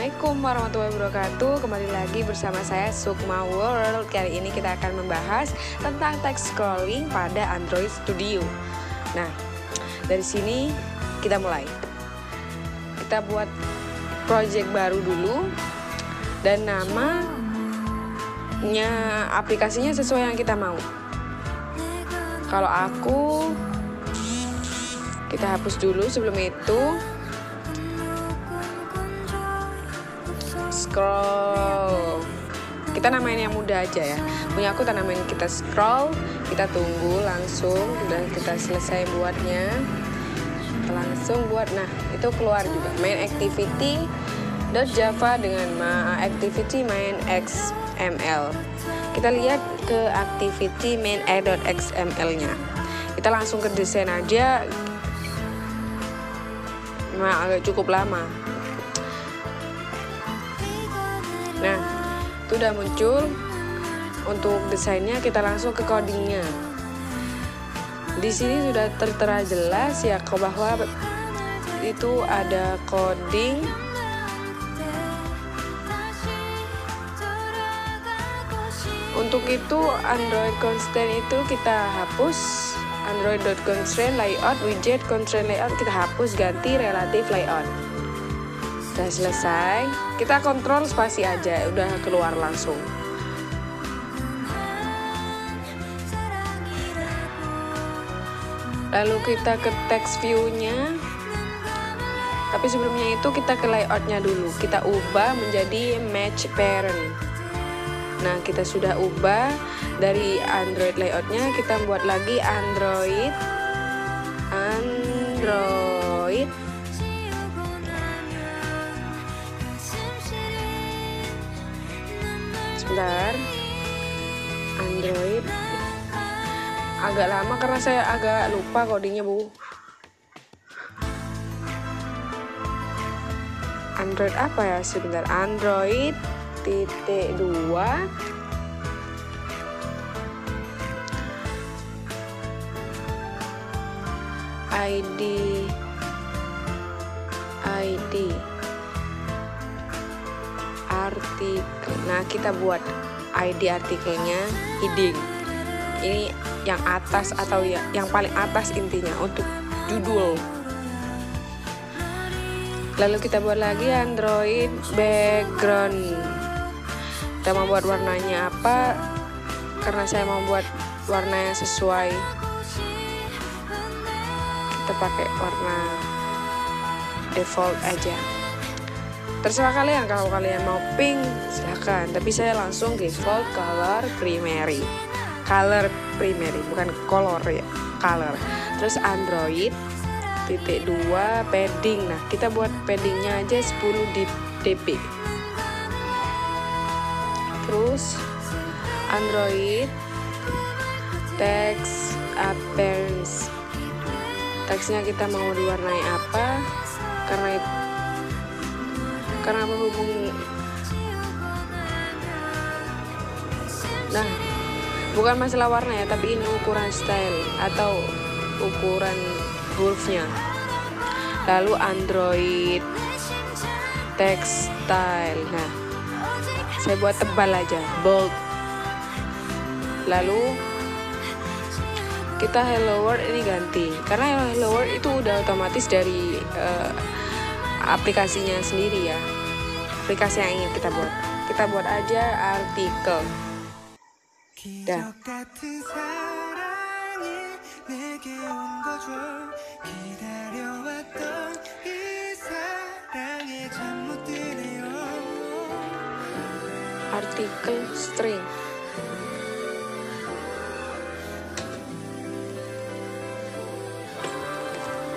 Assalamualaikum warahmatullahi wabarakatuh. Kembali lagi bersama saya Sukma World. Kali ini kita akan membahas tentang text scrolling pada Android Studio. Nah, dari sini kita mulai. Kita buat project baru dulu, dan namanya aplikasinya sesuai yang kita mau. Kalau aku, kita hapus dulu. Sebelum itu scroll, kita namain yang mudah aja ya. Punya aku namain kita scroll. Kita tunggu langsung, udah kita selesai buatnya, kita langsung buat. Nah, itu keluar juga main activity .java dengan activity main XML. Kita lihat ke activity main .xml nya. Kita langsung ke desain aja. Agak cukup lama. Nah, itu udah muncul. Untuk desainnya kita langsung ke codingnya. Di sini sudah tertera jelas ya bahwa itu ada coding. Untuk itu Android constraint itu kita hapus. Android.constraint layout, widget constraint layout kita hapus, ganti relative layout. Udah selesai, kita kontrol spasi aja, udah keluar langsung. Lalu kita ke text view-nya. Tapi sebelumnya itu kita ke layout-nya dulu. Kita ubah menjadi match parent. Nah, kita sudah ubah dari Android layout-nya, kita buat lagi Android sebentar. Android agak lama karena saya agak lupa codingnya, Bu. Android apa ya? Sebentar. Android .2 ID artikel. Nah, kita buat ID artikelnya heading. Ini yang atas atau yang paling atas intinya untuk judul. Lalu kita buat lagi Android background. Kita mau buat warnanya apa? Karena saya mau buat warna yang sesuai, kita pakai warna default aja. Terserah kalian, kalau kalian mau pink silahkan, tapi saya langsung default color primary, bukan color ya, color. Terus Android .2 padding. Nah, kita buat paddingnya aja 10 dp. Terus Android text appearance. Teksnya kita mau diwarnai apa? Karena berhubung. Nah, bukan masalah warna ya, tapi ini ukuran style atau ukuran hurufnya. Lalu Android text style. Nah, saya buat tebal aja, bold. Lalu kita hello world ini ganti, karena hello world itu udah otomatis dari aplikasinya sendiri ya, aplikasi yang ingin kita buat. Kita buat aja artikel. Dah. Artikel string.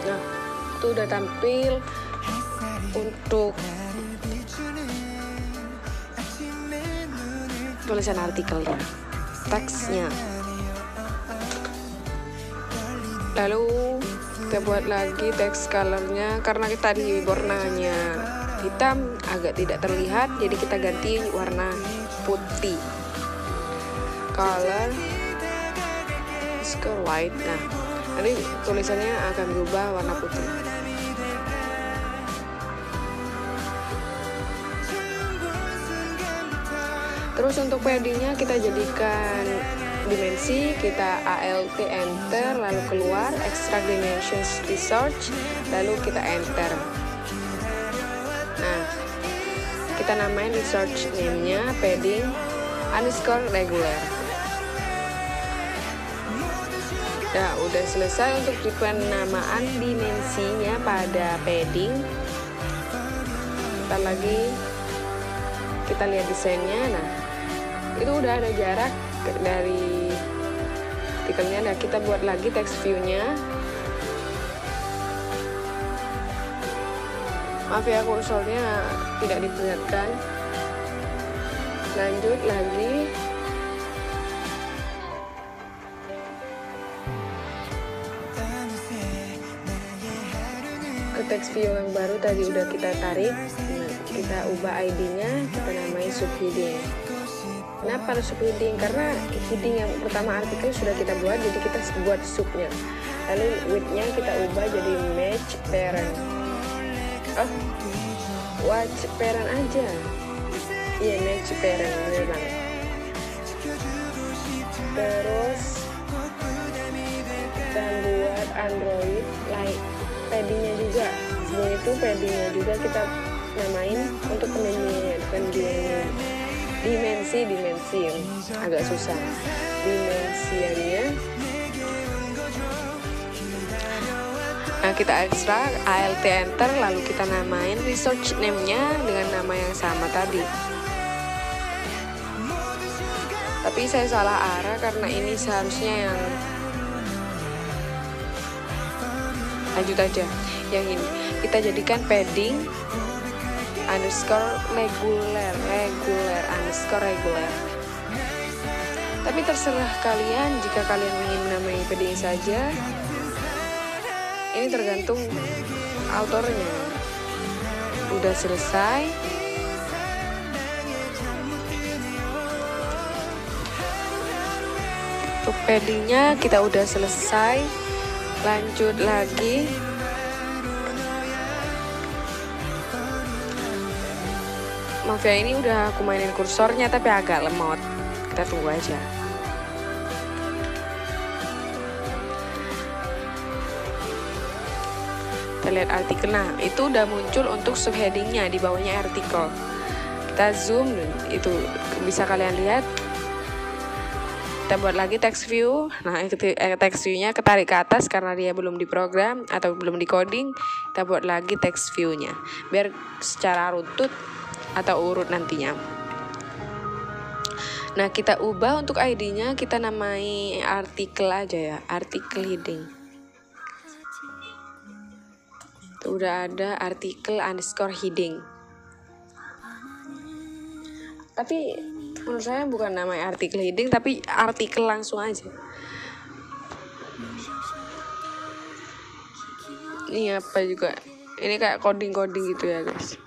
Nah, itu udah tampil untuk tulisan artikelnya, teksnya. Lalu kita buat lagi text colornya, karena kita di warnanya hitam agak tidak terlihat, jadi kita ganti warna putih. Color white. Nah, nanti tulisannya akan berubah warna putih. Terus untuk paddingnya kita jadikan dimensi, kita alt enter, lalu keluar extract dimensions research, lalu kita enter. Nah, kita namain research name-nya padding underscore regular. Nah, udah selesai untuk penamaan dimensinya pada padding. Ntar lagi kita lihat desainnya. Nah, itu udah ada jarak dari artikelnya. Nah, kita buat lagi text view-nya. Maaf ya, kursornya tidak diperlihatkan. Lanjut lagi. Ke text view yang baru tadi udah kita tarik. Nah, kita ubah ID-nya, kita namai subheading. Kenapa ada subheading? Karena heading yang pertama artikel sudah kita buat, jadi kita buat subnya. Lalu width-nya kita ubah jadi match parent. Watch parent aja. Iya, match parent memang. Terus kita buat Android like paddingnya juga. Sebelum itu paddingnya juga kita namain untuk dimensi yang agak susah. Dimensiannya. Nah, kita ekstrak alt enter, lalu kita namain research name-nya dengan nama yang sama tadi. Tapi saya salah arah karena ini seharusnya yang lanjut aja. Yang ini kita jadikan padding underscore regular underscore regular. Tapi terserah kalian, jika kalian ingin menamai padding saja. Ini tergantung autornya. Udah selesai. Untuk paddingnya kita udah selesai. Lanjut lagi. Maaf ya, ini udah aku mainin kursornya tapi agak lemot. Kita tunggu aja. Kita lihat artikel. Nah, itu udah muncul untuk subheadingnya di bawahnya artikel. Kita zoom, itu bisa kalian lihat. Kita buat lagi text view. Nah, text view-nya ketarik ke atas karena dia belum diprogram atau belum di coding. Kita buat lagi text view-nya biar secara runtut atau urut nantinya. Nah, kita ubah untuk ID-nya, kita namai artikel aja ya, artikel heading. Tuh, udah ada artikel underscore heading. Tapi menurut saya bukan nama artikel heading, tapi artikel langsung aja. Ini apa juga? Ini kayak coding-coding gitu ya guys.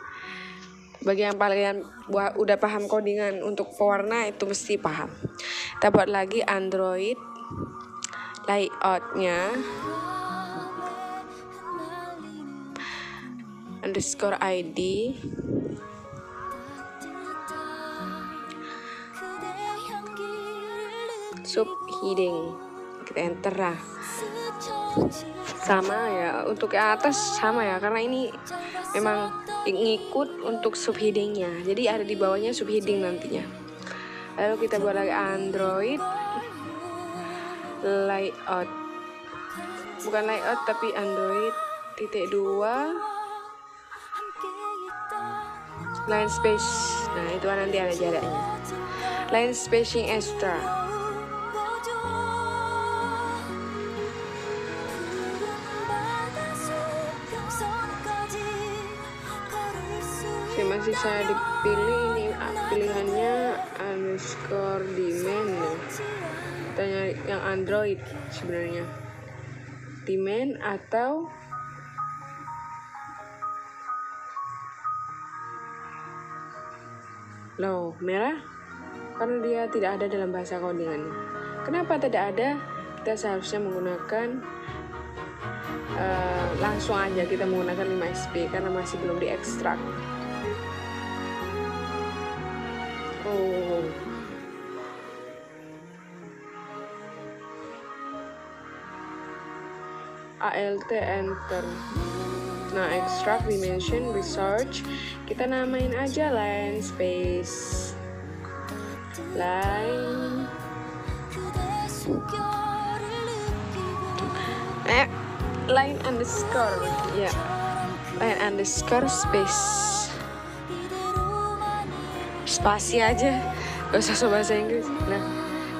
Bagi yang kalian udah paham codingan untuk pewarna itu mesti paham. Kita buat lagi Android layoutnya underscore ID subheading. Kita enter lah. Sama ya, untuk yang atas sama ya, karena ini memang ngikut untuk subheadingnya, jadi ada di bawahnya subheading nantinya. Lalu kita buat lagi Android layout, bukan layout tapi Android .2 line space. Nah, itu nanti ada jaraknya. Line spacing extra. Masih saya dipilih ini, pilihannya underscore demand ya. Kita nyari yang Android sebenarnya, demand atau loh merah karena dia tidak ada dalam bahasa codingannya. Kenapa tidak ada? Kita seharusnya menggunakan langsung aja kita menggunakan 5SP karena masih belum diekstrak. Oh, ALT enter. Nah, extract, dimension, research, kita namain aja line space, line line underscore, ya, line underscore space, spasi aja, gak usah so bahasa Inggris. Nah,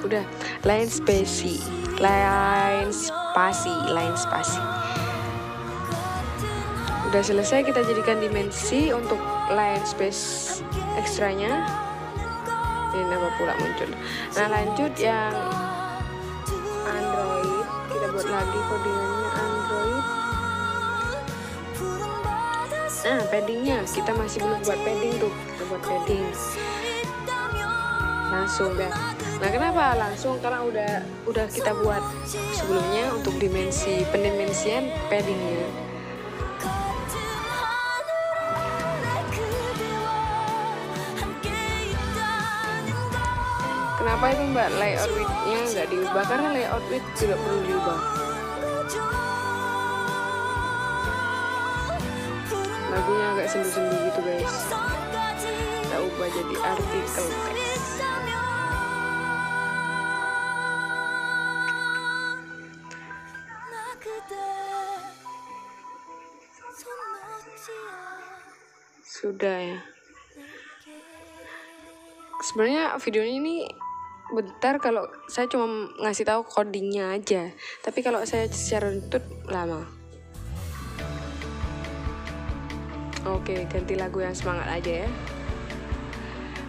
udah, line spasi, line spasi. Udah selesai, kita jadikan dimensi untuk line space ekstranya. Ini nama pula muncul. Nah, lanjut yang Android, kita buat lagi codingannya Android. Nah, paddingnya kita masih belum buat padding tuh, kita buat padding langsung ya. Nah, kenapa langsung? Karena udah kita buat sebelumnya untuk dimensi pendimensian paddingnya. Kenapa itu Mbak layout width-nya nggak diubah? Karena layout width tidak perlu diubah. Lagunya agak sendu-sendu gitu guys. Kita ubah jadi artikel teks. Sudah ya. Sebenarnya videonya ini bentar kalau saya cuma ngasih tahu codingnya aja, tapi kalau saya secara runtut lama. Oke, ganti lagu yang semangat aja ya.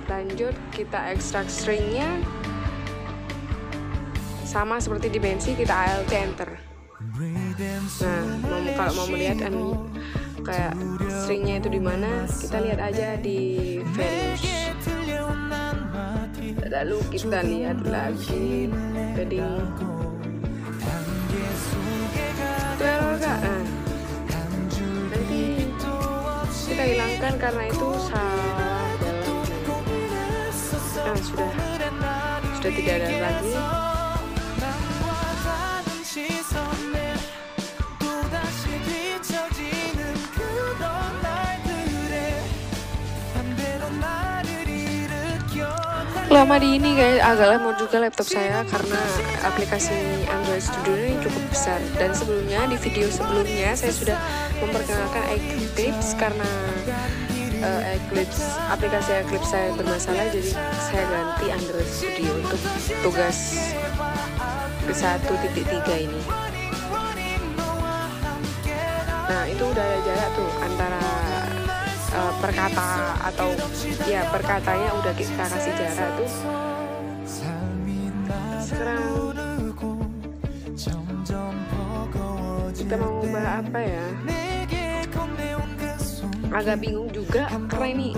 Lanjut, kita ekstrak stringnya sama seperti dimensi, kita ALT enter. Nah, kalau mau melihat kayak stringnya itu di mana, kita lihat aja di values. Lalu kita lihat lagi padding 12 kak. Nah, nanti kita hilangkan karena itu salah dalam. Nah, sudah tidak ada lagi. Lama di ini guys, agak lama juga laptop saya karena aplikasi Android Studio ini cukup besar. Dan sebelumnya, di video sebelumnya saya sudah memperkenalkan Eclipse karena aplikasi Eclipse saya bermasalah, jadi saya ganti Android Studio untuk tugas ke 1.3 ini. Nah, itu udah ada jarak tuh antara perkata atau ya perkatanya udah kita kasih jarak tuh. Sekarang kita mau ngubah apa ya? Agak bingung juga karena ini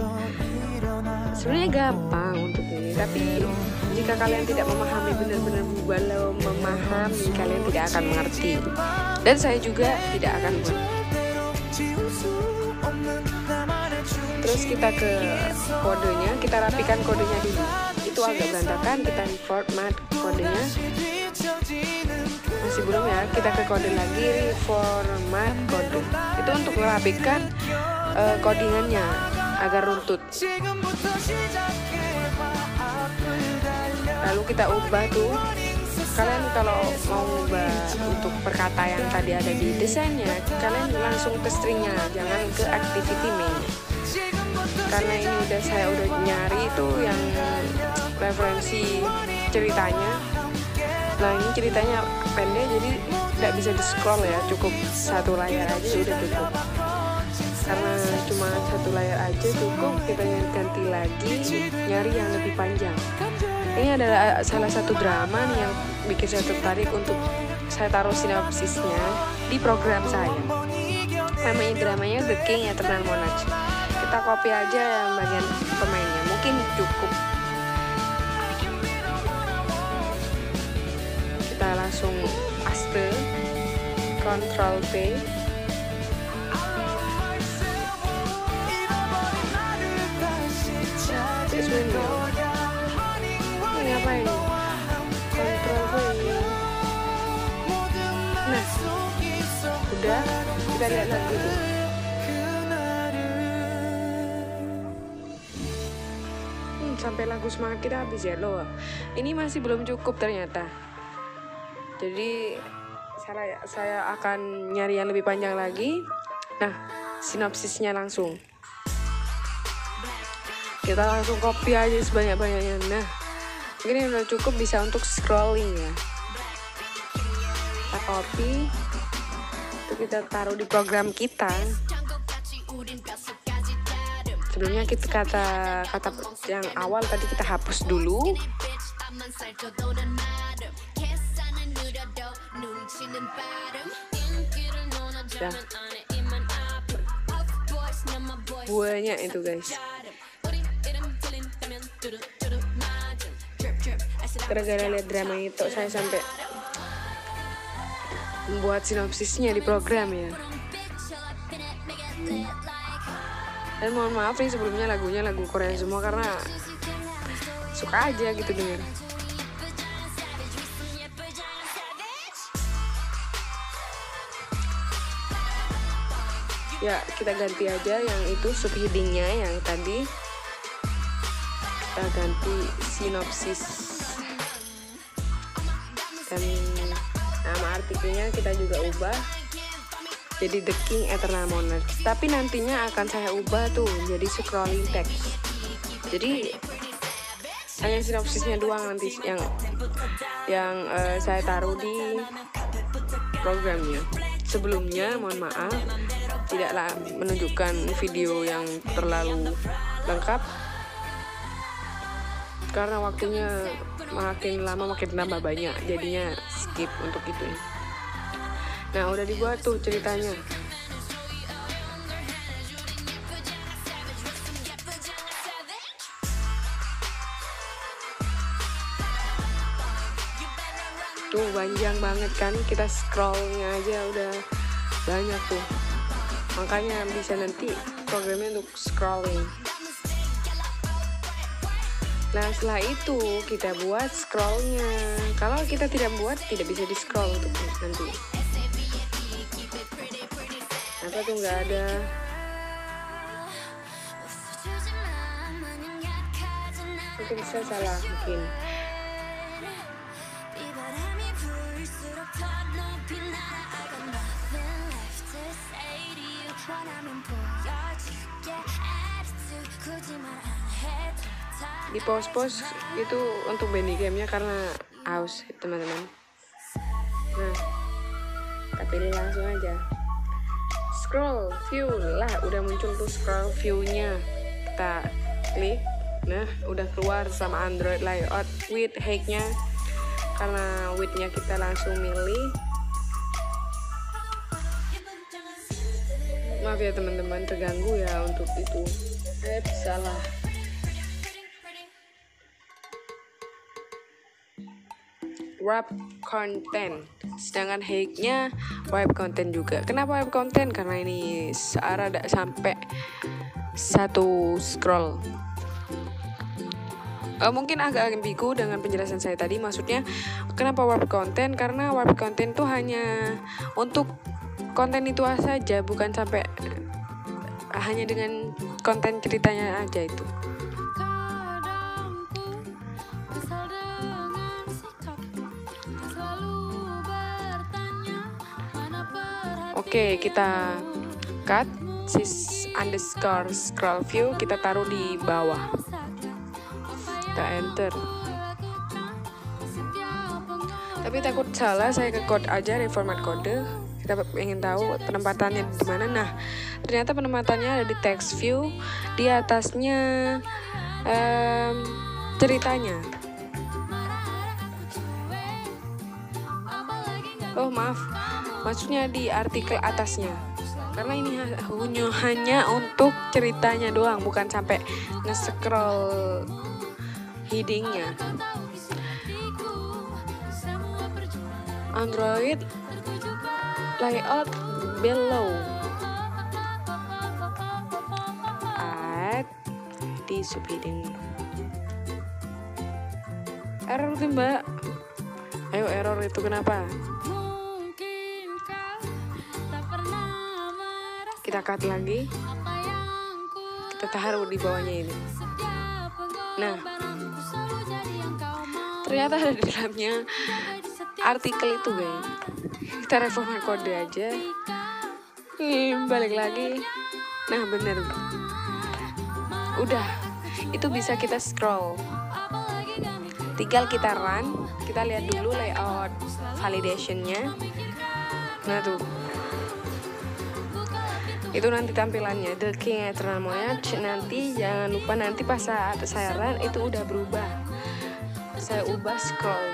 sebenarnya gampang untuk ini, tapi jika kalian tidak memahami, benar-benar belum memahami, kalian tidak akan mengerti, dan saya juga tidak akan buat. Terus kita ke kodenya, kita rapikan kodenya dulu. Itu agak berantakan, kita reformat kodenya. Masih belum ya, kita ke kode lagi, reformat kode. Itu untuk merapikan codingannya agar runtut. Lalu kita ubah tuh. Kalian kalau mau ubah untuk perkata yang tadi ada di desainnya, kalian langsung ke stringnya, jangan ke activity main. Karena ini saya udah nyari itu yang referensi ceritanya. Nah, ini ceritanya pendek, jadi tidak bisa di scroll ya, cukup satu layar aja udah cukup. Karena cuma satu layar aja cukup, kita ganti lagi nyari yang lebih panjang. Ini adalah salah satu drama nih yang bikin saya tertarik untuk saya taruh sinopsisnya di program saya. Namanya dramanya The King Eternal Monarch. Kita copy aja yang bagian pemainnya, mungkin cukup. Kita langsung paste, Ctrl V. Ini apa ini? Ctrl V. Nah, kita lihat lagi tuh. Sampai lagu semangat kita habis ya loh. Ini masih belum cukup ternyata. Jadi saya akan nyari yang lebih panjang lagi. Nah, sinopsisnya langsung. Kita langsung copy aja sebanyak-banyaknya. Nah, ini udah cukup bisa untuk scrolling ya. Kita copy. Itu kita taruh di program kita. Sebelumnya kita kata yang awal tadi kita hapus dulu. Nah, buahnya itu guys. Gara-gara lihat drama itu saya sampai membuat sinopsisnya di program ya. Dan mohon maaf nih sebelumnya lagunya lagu Korea semua karena suka aja gitu denger. Ya kita ganti aja yang itu subheadingnya yang tadi. Kita ganti sinopsis. Dan nama artikelnya kita juga ubah jadi The King Eternal Monarch. Tapi nantinya akan saya ubah tuh jadi scrolling text. Jadi hanya sinopsisnya doang nanti yang saya taruh di programnya. Sebelumnya mohon maaf tidaklah menunjukkan video yang terlalu lengkap karena waktunya makin lama makin nambah banyak, jadinya skip untuk itu. Nah udah dibuat tuh ceritanya. Tuh panjang banget kan, kita scrollnya aja udah banyak tuh. Makanya bisa nanti programnya untuk scrolling. Nah setelah itu kita buat scrollnya. Kalau kita tidak buat tidak bisa di scroll untuk nanti. Apa tuh nggak ada. Mungkin saya salah mungkin. Di post itu untuk Benny game-nya karena haus teman-teman. Nah kita pilih langsung aja scroll view lah, udah muncul tuh scroll view-nya. Kita klik, nah udah keluar sama Android layout width height-nya. Karena width-nya kita langsung milih. Maaf ya teman-teman terganggu ya untuk itu. Salah. Wrap content, sedangkan height-nya wrap content juga. Kenapa wrap content? Karena ini searah sampai satu scroll. Mungkin agak ambigu dengan penjelasan saya tadi. Maksudnya kenapa wrap content? Karena wrap content itu hanya untuk konten itu saja, bukan sampai hanya dengan konten ceritanya aja itu. Oke, kita cut sis underscore scroll view, kita taruh di bawah. Kita enter. Tapi takut salah, saya ke code aja, reformat kode. Kita ingin tahu penempatannya di mana. Nah, ternyata penempatannya ada di text view. Di atasnya ceritanya. Oh maaf, maksudnya di artikel atasnya. Karena ini hanya untuk ceritanya doang, bukan sampai nge-scroll headingnya. Android layout below. Add di subheading. Error tuh mbak. Ayo error itu kenapa? kita cut lagi, kita taruh di bawahnya ini. Nah, ternyata ada di dalamnya artikel itu guys. Kita reformat kode aja. Balik lagi. Nah bener, udah, itu bisa kita scroll. Tinggal kita run, kita lihat dulu layout validationnya. Nah tuh, itu nanti tampilannya The King Eternal Monad. Nanti jangan lupa, nanti pas saat saya run itu udah berubah. Saya ubah scroll.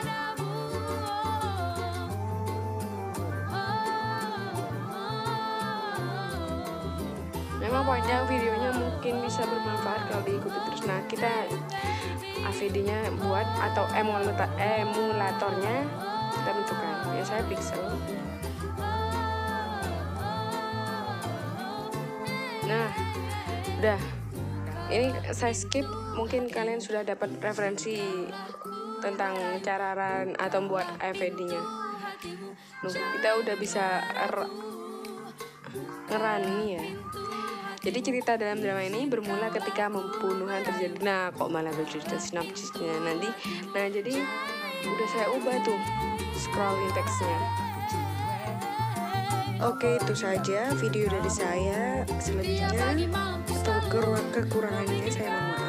Memang panjang videonya, mungkin bisa bermanfaat kalau diikuti terus. Nah, kita AVD-nya buat atau emulatornya kita tentukan. Ya saya pixel. Nah, udah. Ini saya skip. Mungkin kalian sudah dapat referensi tentang cara run atau membuat AVD-nya. Kita udah bisa ngerun ini ya. Jadi cerita dalam drama ini bermula ketika pembunuhan terjadi. Nah, kok malah bercerita sinopsisnya nanti. Nah, jadi udah saya ubah tuh scrolling teksnya. Oke, itu saja video dari saya. Selebihnya atau kekurangannya saya mohon maaf.